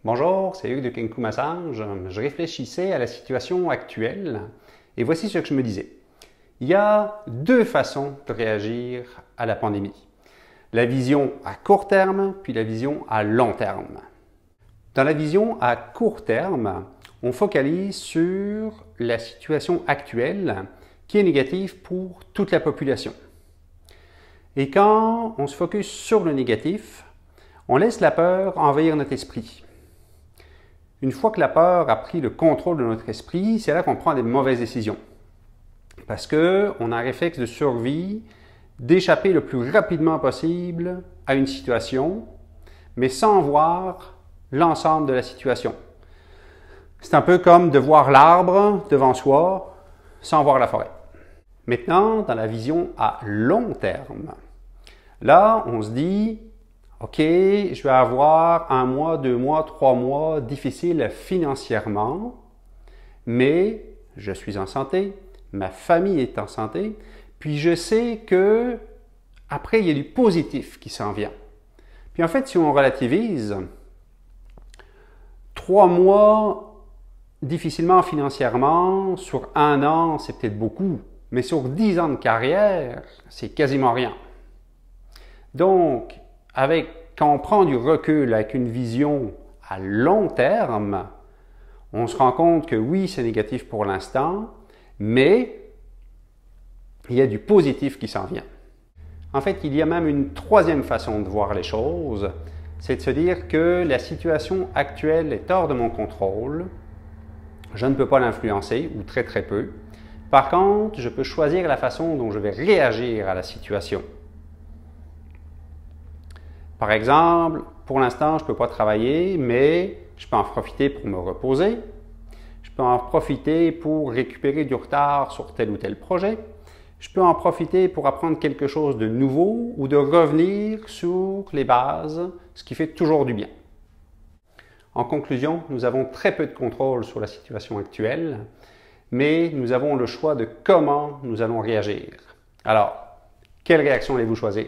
Bonjour, c'est Hugues de Kenku Massage. Je réfléchissais à la situation actuelle et voici ce que je me disais. Il y a deux façons de réagir à la pandémie. La vision à court terme, puis la vision à long terme. Dans la vision à court terme, on focalise sur la situation actuelle qui est négative pour toute la population. Et quand on se focus sur le négatif, on laisse la peur envahir notre esprit. Une fois que la peur a pris le contrôle de notre esprit, c'est là qu'on prend des mauvaises décisions. Parce qu'on a un réflexe de survie d'échapper le plus rapidement possible à une situation, mais sans voir l'ensemble de la situation. C'est un peu comme de voir l'arbre devant soi sans voir la forêt. Maintenant, dans la vision à long terme, là, on se dit, OK, je vais avoir 1 mois, 2 mois, 3 mois difficiles financièrement, mais je suis en santé, ma famille est en santé, puis je sais que après, il y a du positif qui s'en vient. Puis en fait, si on relativise, 3 mois difficilement financièrement, sur 1 an, c'est peut-être beaucoup, mais sur 10 ans de carrière, c'est quasiment rien. Donc, quand on prend du recul avec une vision à long terme, on se rend compte que oui, c'est négatif pour l'instant, mais il y a du positif qui s'en vient. En fait, il y a même une troisième façon de voir les choses, c'est de se dire que la situation actuelle est hors de mon contrôle, je ne peux pas l'influencer, ou très très peu. Par contre, je peux choisir la façon dont je vais réagir à la situation. Par exemple, pour l'instant, je ne peux pas travailler, mais je peux en profiter pour me reposer. Je peux en profiter pour récupérer du retard sur tel ou tel projet. Je peux en profiter pour apprendre quelque chose de nouveau ou de revenir sur les bases, ce qui fait toujours du bien. En conclusion, nous avons très peu de contrôle sur la situation actuelle, mais nous avons le choix de comment nous allons réagir. Alors, quelle réaction allez-vous choisir?